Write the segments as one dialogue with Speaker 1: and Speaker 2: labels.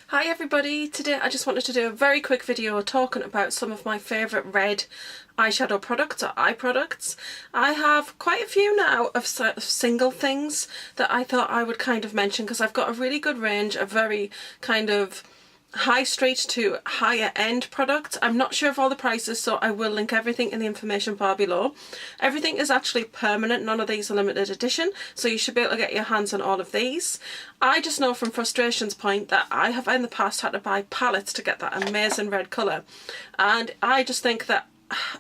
Speaker 1: Hi everybody, today I just wanted to do a very quick video talking about some of my favourite red eyeshadow products or eye products. I have quite a few now of sort of single things that I thought I would kind of mention because I've got a really good range of very kind of high street to higher end products. I'm not sure of all the prices, so I will link everything in the information bar below. Everything is actually permanent, none of these are limited edition, so you should be able to get your hands on all of these. I just know from frustration's point that I have in the past had to buy palettes to get that amazing red colour, and I just think that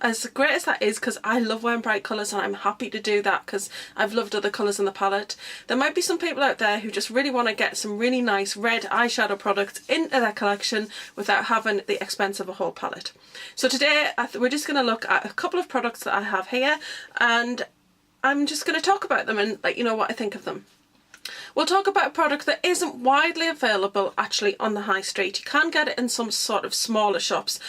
Speaker 1: as great as that is, because I love wearing bright colours and I'm happy to do that because I've loved other colours in the palette, there might be some people out there who just really want to get some really nice red eyeshadow products into their collection without having the expense of a whole palette. So today we're just going to look at a couple of products that I have here, and I'm just going to talk about them and let you know what I think of them. We'll talk about a product that isn't widely available actually on the high street. You can get it in some sort of smaller shops,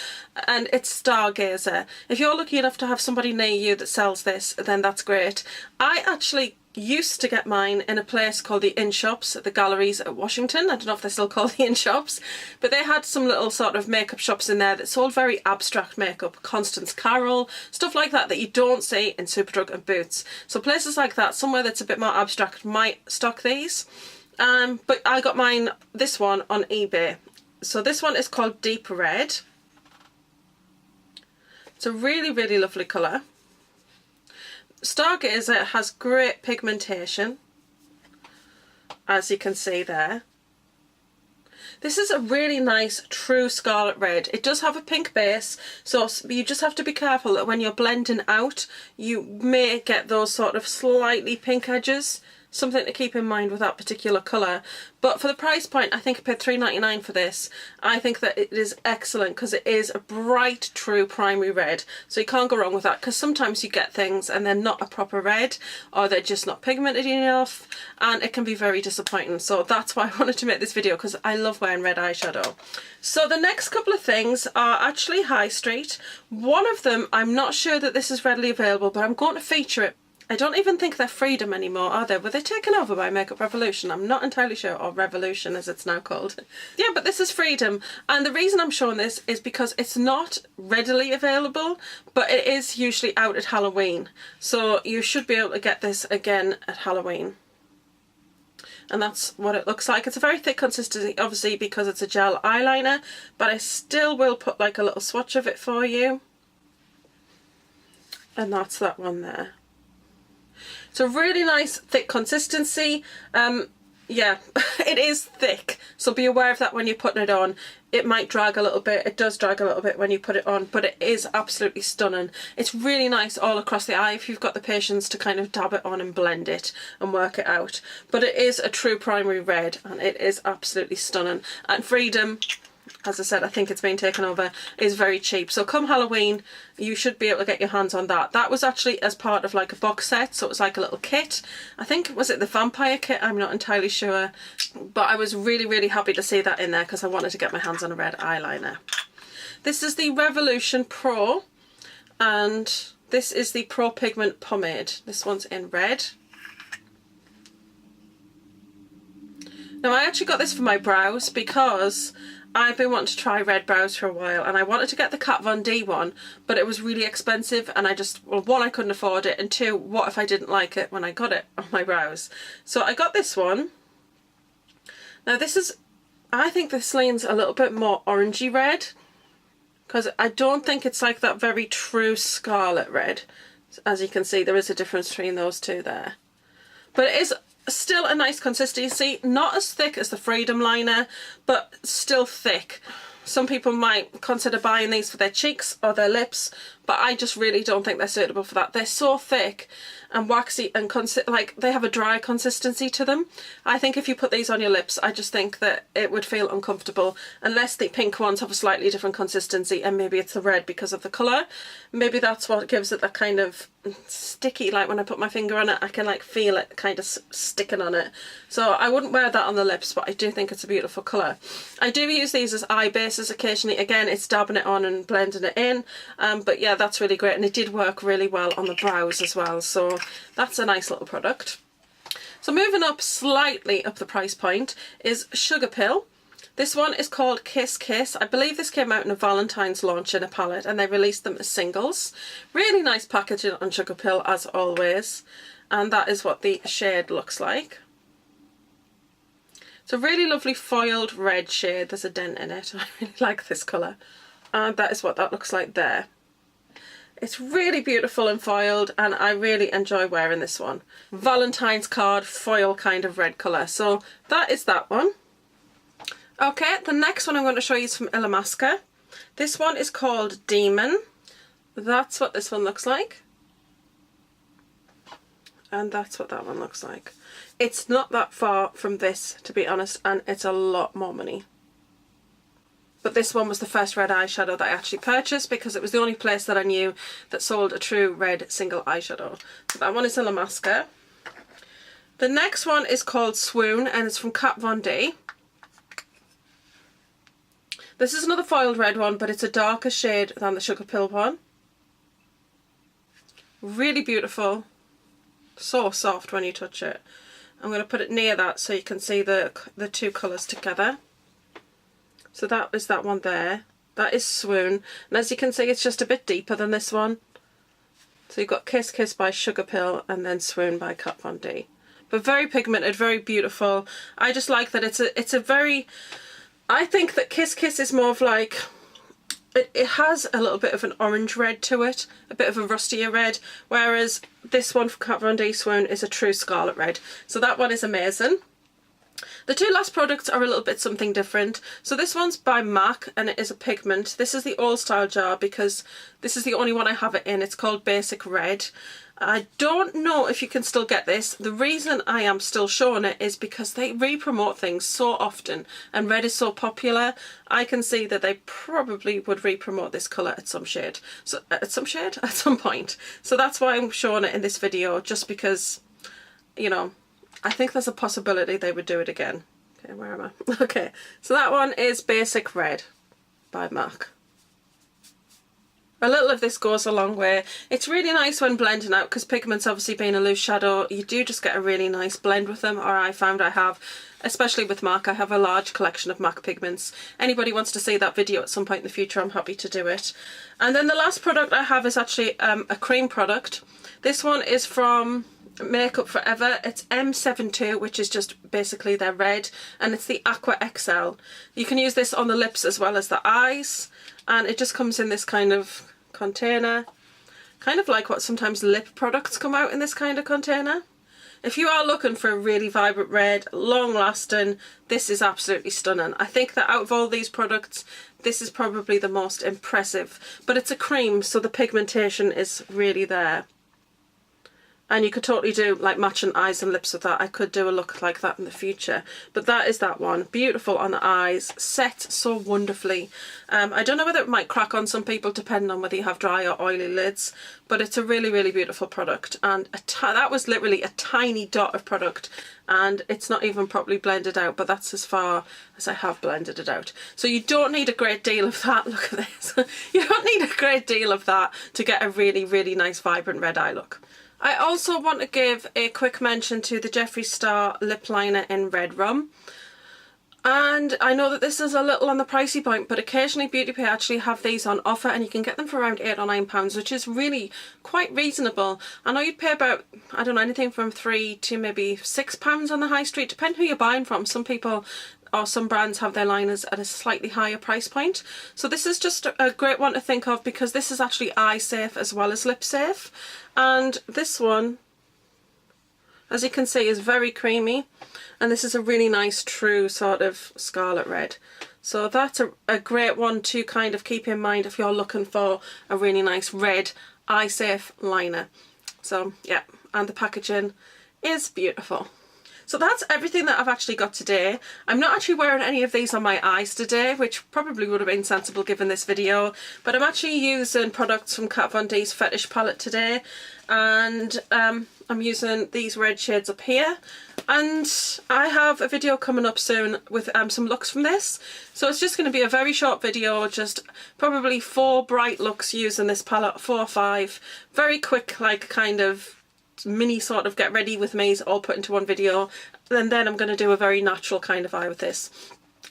Speaker 1: and it's Stargazer. If you're lucky enough to have somebody near you that sells this, then that's great. I actually used to get mine in a place called the In Shops at the galleries at Washington. I don't know if they're still called the In Shops, but they had some little sort of makeup shops in there that sold very abstract makeup, Constance Carroll, stuff like that that you don't see in Superdrug and Boots. So places like that, somewhere that's a bit more abstract, might stock these. But I got mine, this one, on eBay. So this one is called Deep Red. It's a really, really lovely colour. Stargazer has great pigmentation, as you can see there. This is a really nice true scarlet red. It does have a pink base, so you just have to be careful that when you're blending out you may get those sort of slightly pink edges. Something to keep in mind with that particular colour. But for the price point, I think I paid $3.99 for this. I think that it is excellent because it is a bright, true primary red. So you can't go wrong with that, because sometimes you get things and they're not a proper red, or they're just not pigmented enough, and it can be very disappointing. So that's why I wanted to make this video, because I love wearing red eyeshadow. So the next couple of things are actually high street. One of them, I'm not sure that this is readily available, but I'm going to feature it. I don't even think they're Freedom anymore, are they? Were they taken over by Makeup Revolution? I'm not entirely sure, or Revolution as it's now called. Yeah, but this is Freedom, and the reason I'm showing this is because it's not readily available, but it is usually out at Halloween. So you should be able to get this again at Halloween. And that's what it looks like. It's a very thick consistency, obviously, because it's a gel eyeliner, but I still will put like a little swatch of it for you. And that's that one there. It's a really nice thick consistency. Yeah, it is thick, so be aware of that when you're putting it on. It might drag a little bit. It does drag a little bit when you put it on, but it is absolutely stunning. It's really nice all across the eye if you've got the patience to kind of dab it on and blend it and work it out. But it is a true primary red, and it is absolutely stunning. And Freedom, as I said, I think it's been taken over, is very cheap. So come Halloween, you should be able to get your hands on that. That was actually as part of like a box set, so it was like a little kit. I think, was it the vampire kit? I'm not entirely sure. But I was really, really happy to see that in there because I wanted to get my hands on a red eyeliner. This is the Revolution Pro, and this is the Pro Pigment Pomade. This one's in red. Now I actually got this for my brows because I've been wanting to try red brows for a while, and I wanted to get the Kat Von D one, but it was really expensive, and I just, well, one, I couldn't afford it, and two, what if I didn't like it when I got it on my brows? So I got this one. Now this is, I think this leans a little bit more orangey red, because I don't think it's like that very true scarlet red. As you can see, there is a difference between those two there. But it is still a nice consistency, not as thick as the Freedom liner, but still thick. Some people might consider buying these for their cheeks or their lips, but I just really don't think they're suitable for that. They're so thick and waxy and like they have a dry consistency to them. I think if you put these on your lips, I just think that it would feel uncomfortable, unless the pink ones have a slightly different consistency, and maybe it's the red because of the colour. Maybe that's what gives it that kind of sticky, like when I put my finger on it I can like feel it kind of sticking on it. So I wouldn't wear that on the lips, but I do think it's a beautiful colour. I do use these as eye bases occasionally. Again, it's dabbing it on and blending it in, but yeah, that's really great, and it did work really well on the brows as well, so that's a nice little product. So moving up slightly up the price point is Sugarpill. This one is called Kiss Kiss. I believe this came out in a Valentine's launch in a palette and they released them as singles. Really nice packaging on Sugarpill as always. And that is what the shade looks like. It's a really lovely foiled red shade. There's a dent in it. I really like this colour. And that is what that looks like there. It's really beautiful and foiled and I really enjoy wearing this one. Valentine's card foil kind of red colour. So that is that one. Okay, the next one I'm going to show you is from Illamasqua. This one is called Daemon. That's what this one looks like. And that's what that one looks like. It's not that far from this, to be honest, and it's a lot more money. But this one was the first red eyeshadow that I actually purchased because it was the only place that I knew that sold a true red single eyeshadow. So that one is Illamasqua. The next one is called Swoon and it's from Kat Von D. This is another foiled red one, but it's a darker shade than the Sugarpill one. Really beautiful. So soft when you touch it. I'm going to put it near that so you can see the two colours together. So that is that one there. That is Swoon. And as you can see, it's just a bit deeper than this one. So you've got Kiss Kiss by Sugarpill and then Swoon by Kat Von D. But very pigmented, very beautiful. I just like that it's a very... I think that Kiss Kiss is more of like... It has a little bit of an orange red to it, a bit of a rustier red, whereas this one for Kat Von D Swoon is a true scarlet red. So that one is amazing. The two last products are a little bit something different. So this one's by MAC and it is a pigment. This is the old style jar because this is the only one I have it in. It's called Basic Red. I don't know if you can still get this. The reason I am still showing it is because they re-promote things so often and red is so popular. I can see that they probably would re-promote this colour at some shade. So at some point. So that's why I'm showing it in this video, just because, you know, I think there's a possibility they would do it again. Okay, where am I? Okay, so that one is Basic Red by MAC. A little of this goes a long way. It's really nice when blending out because pigments obviously being a loose shadow, you do just get a really nice blend with them, or I found I have, especially with MAC. I have a large collection of MAC pigments. Anybody wants to see that video at some point in the future, I'm happy to do it. And then the last product I have is actually a cream product. This one is from Makeup Forever. It's M72, which is just basically their red, and it's the AQUA XL. You can use this on the lips as well as the eyes, and it just comes in this kind of container, kind of like what sometimes lip products come out in this kind of container. If you are looking for a really vibrant red, long lasting, this is absolutely stunning. I think that out of all these products, this is probably the most impressive, but it's a cream, so the pigmentation is really there. And you could totally do like matching eyes and lips with that. I could do a look like that in the future. But that is that one. Beautiful on the eyes. Set so wonderfully. I don't know whether it might crack on some people depending on whether you have dry or oily lids. But it's a really, really beautiful product. And that was literally a tiny dot of product. And it's not even properly blended out. But that's as far as I have blended it out. So you don't need a great deal of that. Look at this. You don't need a great deal of that to get a really, really nice vibrant red eye look. I also want to give a quick mention to the Jeffree Star lip liner in Red Rum. And I know that this is a little on the pricey point, but occasionally Beauty Pay actually have these on offer and you can get them for around £8 or £9, which is really quite reasonable. I know you'd pay about, I don't know, anything from £3 to maybe £6 on the high street, depending who you're buying from. Some people or some brands have their liners at a slightly higher price point. So this is just a great one to think of because this is actually eye safe as well as lip safe. And this one, as you can see, is very creamy. And this is a really nice true sort of scarlet red. So that's a great one to kind of keep in mind if you're looking for a really nice red eye safe liner. So yeah, and the packaging is beautiful. So that's everything that I've actually got today. I'm not actually wearing any of these on my eyes today, which probably would have been sensible given this video, but I'm actually using products from Kat Von D's Fetish palette today, and I'm using these red shades up here, and I have a video coming up soon with some looks from this. So it's just going to be a very short video, just probably 4 bright looks using this palette, 4 or 5, very quick, like kind of mini sort of get ready with me's all put into one video, and then I'm going to do a very natural kind of eye with this.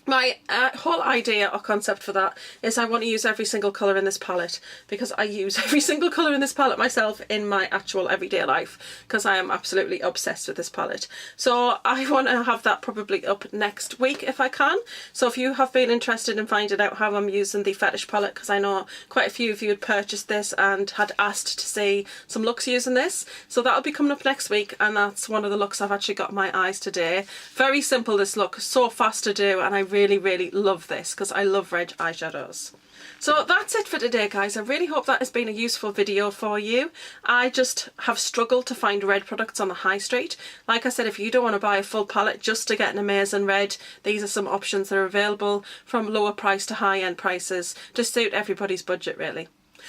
Speaker 1: My whole idea or concept for that is I want to use every single colour in this palette, because I use every single colour in this palette myself in my actual everyday life, because I am absolutely obsessed with this palette. So I want to have that probably up next week if I can. So if you have been interested in finding out how I'm using the Fetish palette, because I know quite a few of you had purchased this and had asked to see some looks using this, so that'll be coming up next week, and that's one of the looks I've actually got on my eyes today. Very simple, this look, so fast to do, and I really love this because I love red eyeshadows. So that's it for today, guys. I really hope that has been a useful video for you. I just have struggled to find red products on the high street. Like I said, if you don't want to buy a full palette just to get an amazing red, these are some options that are available from lower price to high-end prices to suit everybody's budget, really.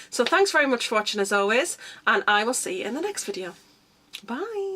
Speaker 1: So thanks very much for watching as always, and I will see you in the next video. Bye!